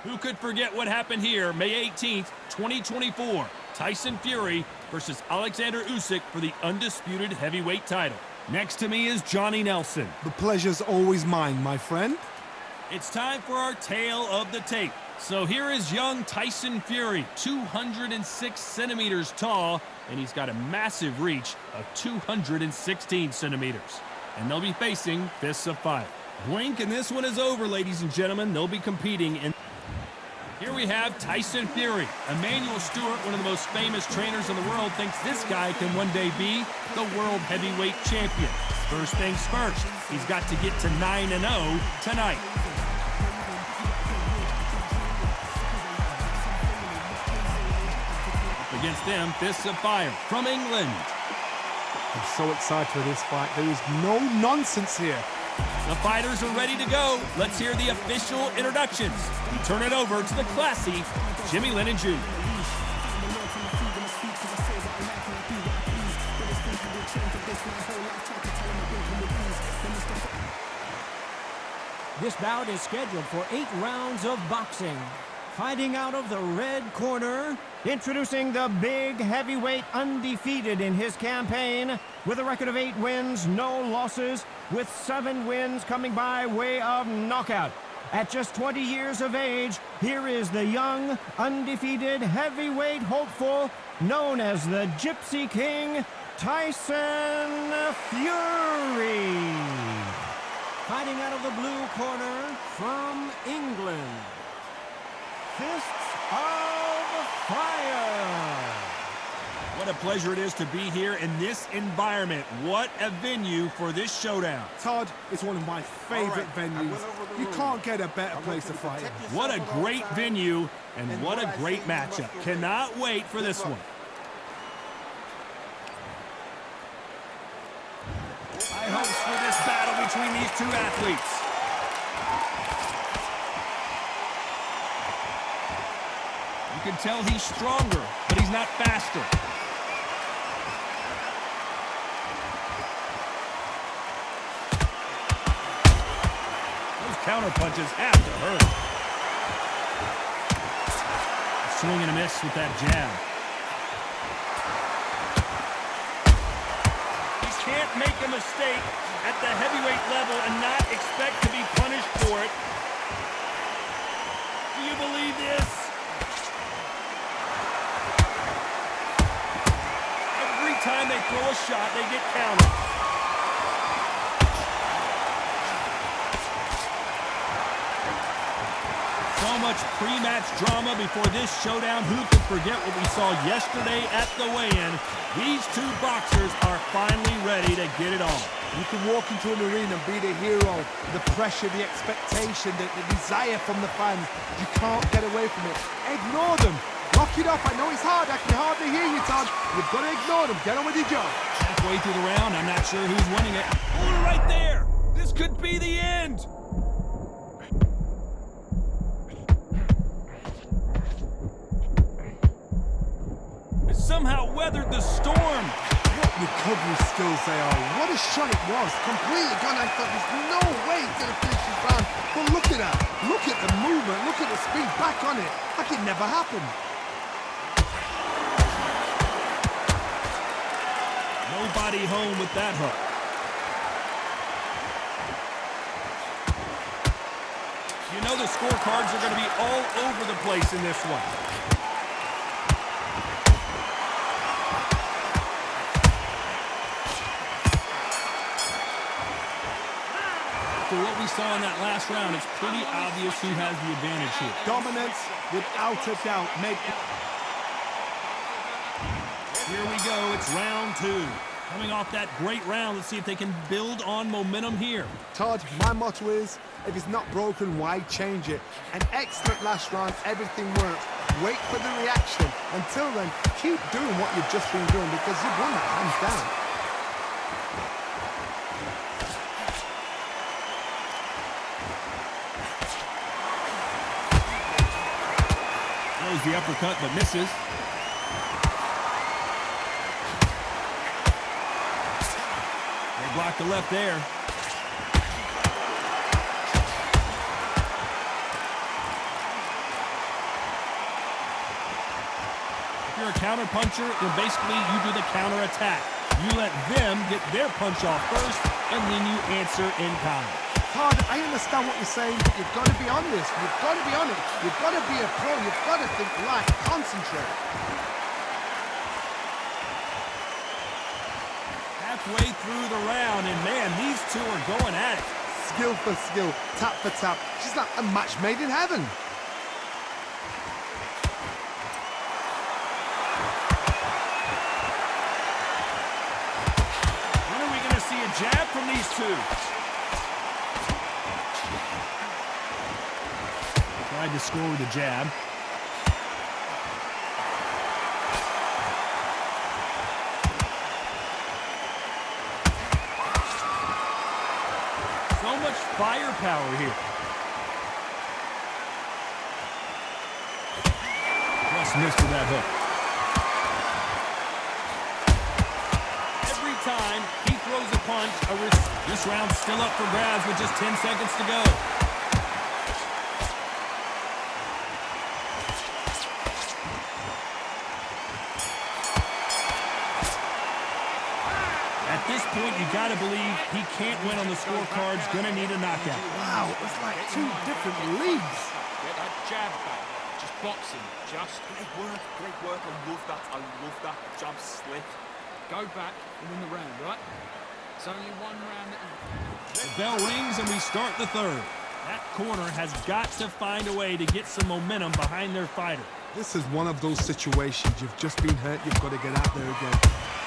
Who could forget what happened here May 18th, 2024? Tyson Fury versus Alexander Usyk for the undisputed heavyweight title. Next to me is Johnny Nelson. The pleasure's always mine, my friend. It's time for our tale of the tape. So here is young Tyson Fury, 206 centimeters tall, and he's got a massive reach of 216 centimeters. And they'll be facing fists of fire. Blink and this one is over, ladies and gentlemen. They'll be competing in... Here we have Tyson Fury. Emmanuel Stewart, one of the most famous trainers in the world, thinks this guy can one day be the world heavyweight champion. First things first, he's got to get to 9-0 tonight. Up against them, fists of fire from England. I'm so excited for this fight. There is no nonsense here. The fighters are ready to go. Let's hear the official introductions. We turn it over to the classy Jimmy Lennon Jr. This bout is scheduled for 8 rounds of boxing. Fighting out of the red corner, introducing the big heavyweight undefeated in his campaign with a record of 8 wins, no losses, with 7 wins coming by way of knockout. At just 20 years of age, here is the young, undefeated heavyweight hopeful known as the Gypsy King, Tyson Fury. Fighting out of the blue corner from England, Fists of Fire. What a pleasure it is to be here in this environment. What a venue for this showdown. Todd, it's one of my favorite venues. You can't get a better place to fight in. What a great venue and what a great matchup. Cannot wait for this one. High hopes for this battle between these two athletes. You can tell he's stronger, but he's not faster. Those counter punches have to hurt. Swing and a miss with that jab. He can't make a mistake at the heavyweight level and not expect to be punished for it. Do you believe this? Time they throw a shot, they get countered. So much pre-match drama before this showdown. Who could forget what we saw yesterday at the weigh-in? These two boxers are finally ready to get it on. You can walk into an arena and be the hero. The pressure, the expectation, the desire from the fans. You can't get away from it. Ignore them. Lock it off. I know it's hard. I can hardly hear you, Todd. You've got to ignore them. Get on with your job. Halfway through the round, I'm not sure who's winning it. Hold it right there. This could be the end. It somehow weathered the storm. What recovery skills they are. What a shot it was. Completely gone. I thought there's no way he's going to finish this round. But look at that. Look at the movement. Look at the speed. Back on it. Like it never happened. Nobody home with that hook. You know the scorecards are going to be all over the place in this one. After what we saw in that last round, it's pretty obvious who has the advantage here. Dominance, without a doubt. Here we go. It's round 2. Coming off that great round, let's see if they can build on momentum here. Todd, my motto is, if it's not broken, why change it? An excellent last round, everything worked. Wait for the reaction. Until then, keep doing what you've just been doing because you've won that hands down. Throws the uppercut but misses. Block the left there. counter-puncher, then basically you do the counter-attack. You let them get their punch off first, and then you answer in kind. Todd, I understand what you're saying, but you've got to be on this. You've got to be on it. You've got to be a pro. You've got to think light. Concentrate. Halfway through the round, and man, these two are going at it. Skill for skill, tap for tap. Just like a match made in heaven. When are we going to see a jab from these two? Tried to score with a jab. So much firepower here. Just missed with that hook. Every time he throws a punch, this round's still up for grabs with just 10 seconds to go. At this point, you got to believe he can't win on the scorecards. Gonna need a knockout. Wow, it was like two different leagues. Get that jab back. Just boxing. Just great work. Great work. I love that. I love that. Jab slick. Go back and win the round, right? It's only one round that you... The bell rings and we start the third. That corner has got to find a way to get some momentum behind their fighter. This is one of those situations. You've just been hurt. You've got to get out there again.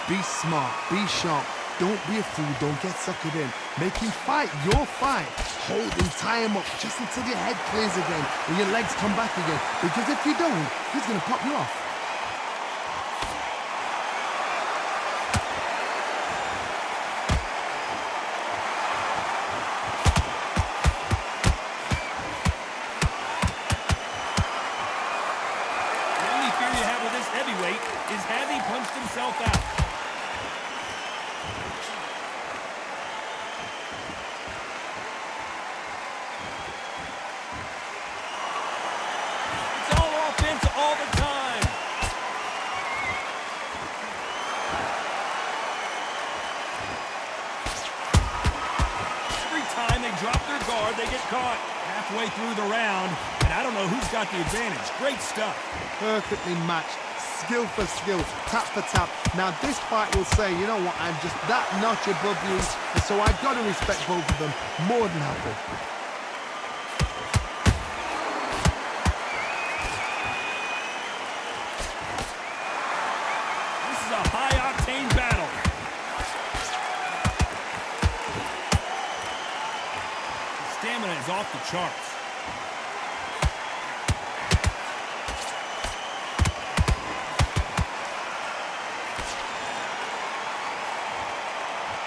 Be smart. Be sharp. Don't be a fool. Don't get suckered in. Make him fight your fight. Hold him, tie him up just until your head clears again and your legs come back again. Because if you don't, he's going to pop you off. The only fear you have with this heavyweight is has he punched himself out? All the time. Every time they drop their guard, they get caught. Halfway through the round, and I don't know who's got the advantage. Great stuff. Perfectly matched. Skill for skill, tap for tap. Now this fight will say, you know what, I'm just that notch above you, and so I've got to respect both of them more than happy. High-octane battle. The stamina is off the charts.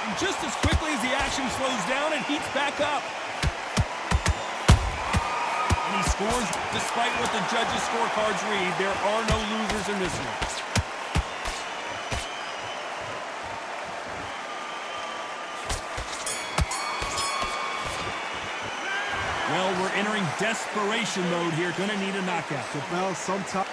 And just as quickly as the action slows down, it heats back up. And he scores despite what the judges' scorecards read. There are no losers in this one. Well, we're entering desperation mode here. Gonna need a knockout. The bell sometime.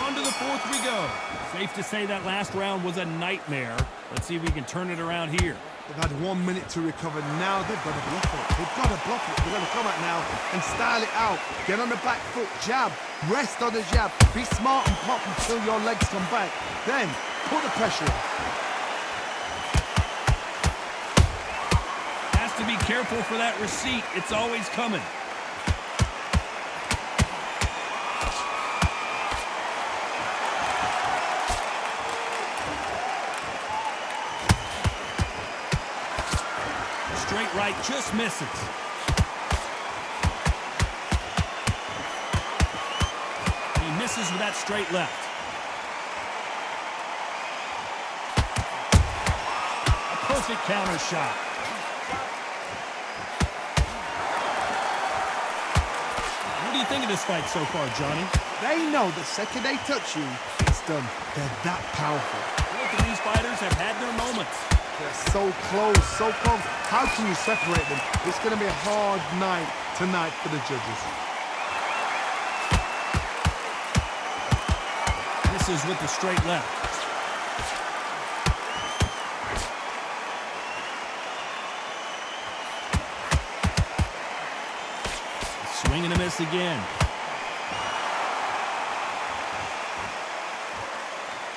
On to the fourth we go. Safe to say that last round was a nightmare. Let's see if we can turn it around here. They've had 1 minute to recover. Now they've got to bluff it. They've got to bluff it. They've got to come out now and style it out. Get on the back foot, jab. Rest on the jab. Be smart and pop until your legs come back. Then put the pressure on. To be careful for that receipt. It's always coming. Straight right just misses. He misses with that straight left. A perfect counter shot. What do you think of this fight so far, Johnny? They know the second they touch you, it's done. They're that powerful. Both of these fighters have had their moments. They're so close, so close. How can you separate them? It's going to be a hard night tonight for the judges. misses with the straight left. Swing and a miss again.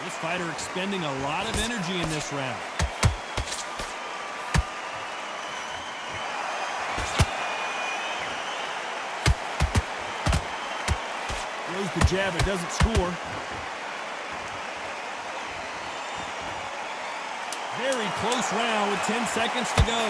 This fighter expending a lot of energy in this round. Throws the jab, it doesn't score. Very close round with 10 seconds to go.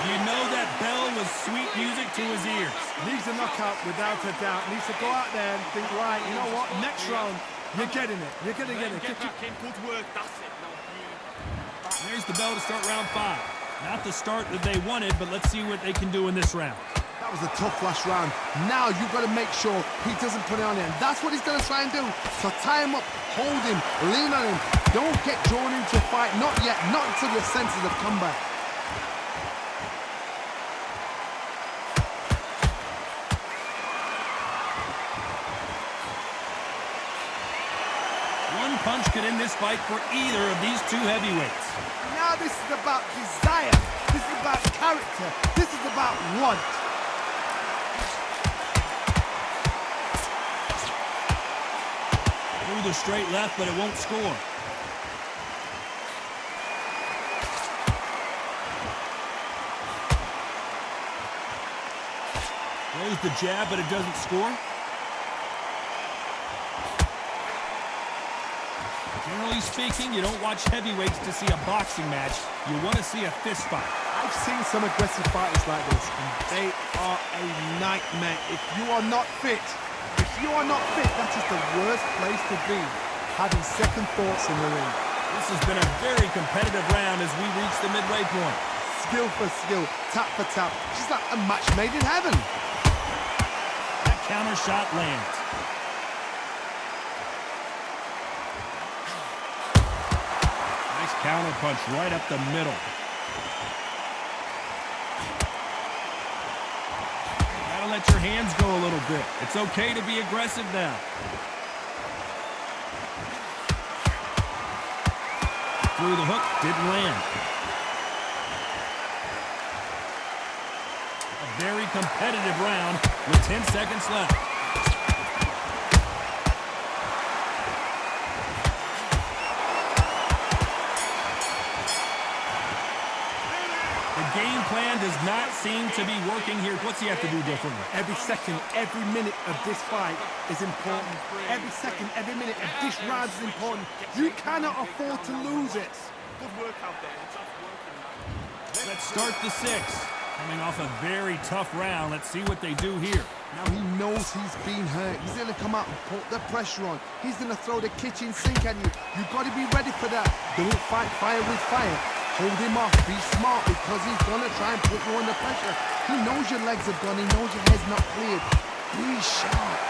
You know that bell was sweet music to his ears. Needs a knockout without a doubt. Needs to go out there and think, right, you know what, next round, you're getting it. You're going to get it. Get back in, good work, that's it. There's the bell to start round 5. Not the start that they wanted, but let's see what they can do in this round. That was a tough last round. Now you've got to make sure he doesn't put it on him. That's what he's going to try and do. So tie him up, hold him, lean on him. Don't get drawn into a fight. Not yet. Not until your senses have come back. One punch could end this fight for either of these two heavyweights. Now this is about desire. This is about character. This is about want. Through the straight left, but it won't score. Throws the jab, but it doesn't score. Generally speaking, you don't watch heavyweights to see a boxing match. You want to see a fist fight. I've seen some aggressive fighters like this, and they are a nightmare. If you are not fit, that is the worst place to be, having second thoughts in the ring. This has been a very competitive round as we reach the midway point. Skill for skill, tap for tap, just like a match made in heaven. That counter shot lands. Nice counter punch right up the middle. Gotta let your hands go a little bit. It's okay to be aggressive now. Through the hook, didn't land. A very competitive round with 10 seconds left. The game plan does not seem to be working here. What's he have to do differently? Every second, every minute of this fight is important. Every second, every minute of this round is important. You cannot afford to lose it. Good work out there. It's just working. Let's start the 6th. Coming off a very tough round. Let's see what they do here. Now he knows he's been hurt. He's going to come out and put the pressure on. He's going to throw the kitchen sink at you. You've got to be ready for that. Don't fight fire with fire. Hold him off. Be smart because he's going to try and put you under pressure. He knows your legs have gone. He knows your head's not cleared. Be sharp.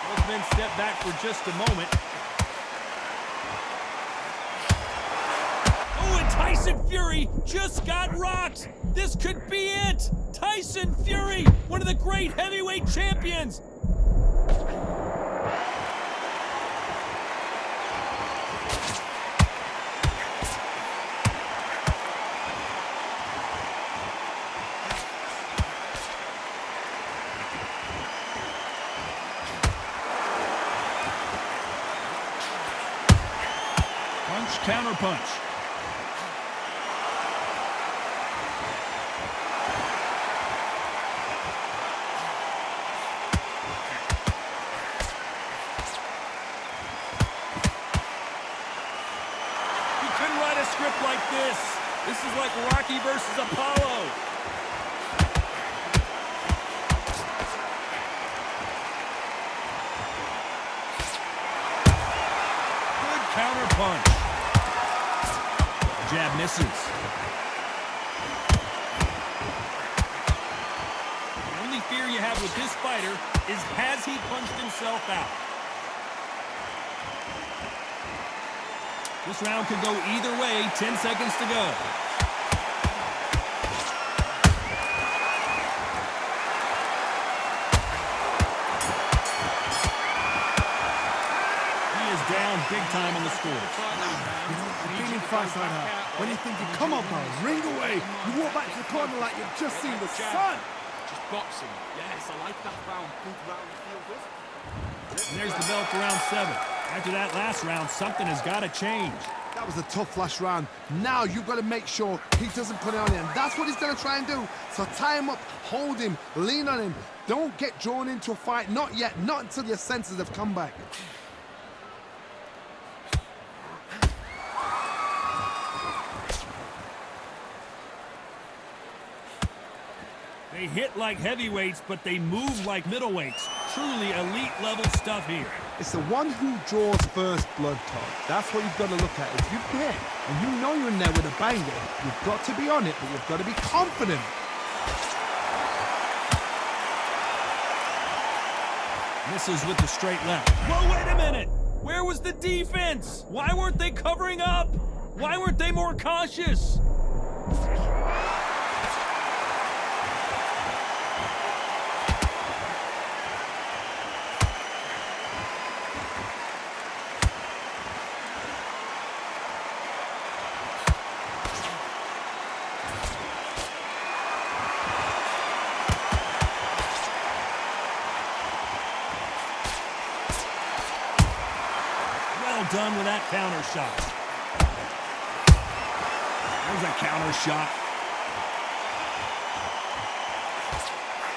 Both men step back for just a moment. Oh, and Tyson Fury just got rocked. This could be it. Tyson Fury, one of the great heavyweight champions. Punch, counter punch. Script like this. This is like Rocky versus Apollo. Good counter punch. Jab misses. The only fear you have with this fighter is, has he punched himself out? This round could go either way. 10 seconds to go. He is down big time on the score. You know, I've been in fights like that. When you're thinking, come on, bro, ring away. You walk back to the corner like you've just seen the sun. Just boxing. Yes, I like that round. Good round to feel good. And there's the bell for round 7. After that last round, something has got to change. That was a tough last round. Now you've got to make sure he doesn't put it on him. That's what he's going to try and do. So tie him up, hold him, lean on him. Don't get drawn into a fight. Not yet. Not until your senses have come back. They hit like heavyweights, but they move like middleweights. Truly elite level stuff here. It's the one who draws first blood, Todd. That's what you've got to look at. If you're there and you know you're in there with a banger, you've got to be on it, but you've got to be confident. Misses with the straight left. Whoa, wait a minute! Where was the defense? Why weren't they covering up? Why weren't they more cautious? Done with that counter shot. There's a counter shot.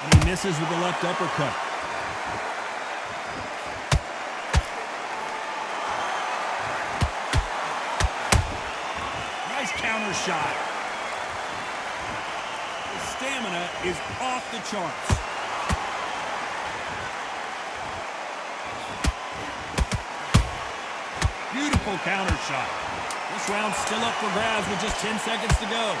And he misses with the left uppercut. Nice counter shot. His stamina is off the charts. Beautiful counter shot. This round's still up for grabs with just 10 seconds to go.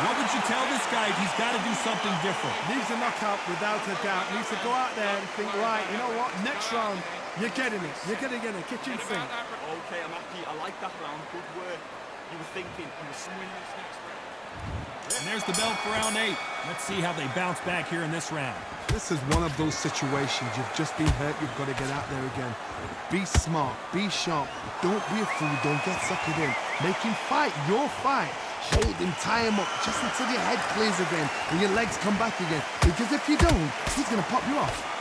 What would you tell this guy if he's got to do something different? Needs a knockout without a doubt. Needs to go out there and think, right, you know what? Next round, you're getting it. You're going to get a kitchen sink. Okay, I'm happy. I like that round. Good work. You were thinking, you were swinging this next round. And there's the bell for round 8. Let's see how they bounce back here in this round. This is one of those situations. You've just been hurt. You've got to get out there again. Be smart. Be sharp. Don't be a fool. Don't get suckered in. Make him fight your fight. Hold him, tie him up, just until your head clears again and your legs come back again. Because if you don't, he's going to pop you off.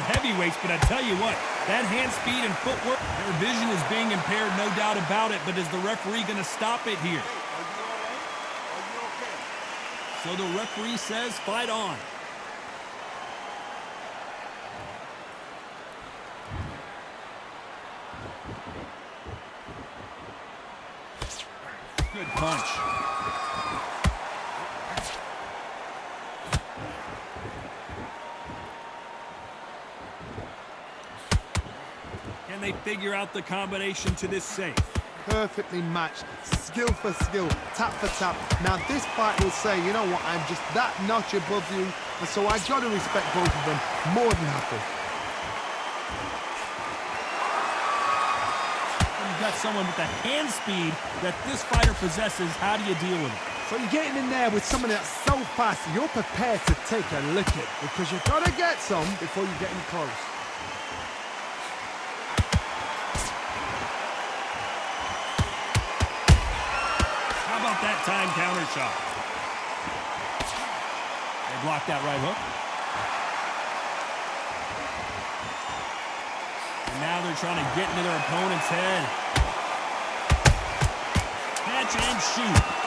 Heavyweights, but I tell you what, that hand speed and footwork, their vision is being impaired, no doubt about it, but is the referee going to stop it here? So the referee says, fight on. Good punch. Can they figure out the combination to this safe? Perfectly matched, skill for skill, tap for tap. Now this fight will say, you know what, I'm just that notch above you, and so I got to respect both of them more than happy. You've got someone with the hand speed that this fighter possesses. How do you deal with it? So you're getting in there with someone that's so fast, you're prepared to take a licking because you've got to get some before you get in close. That time counter shot. They blocked that right hook. And now they're trying to get into their opponent's head. Catch and shoot.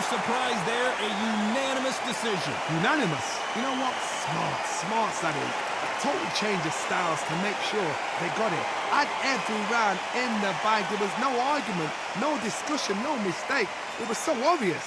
surprise there, a unanimous decision. Unanimous. You know what? Smart, Sadiq. A total change of styles to make sure they got it. Had every round in the bag. There was no argument, no discussion, no mistake. It was so obvious.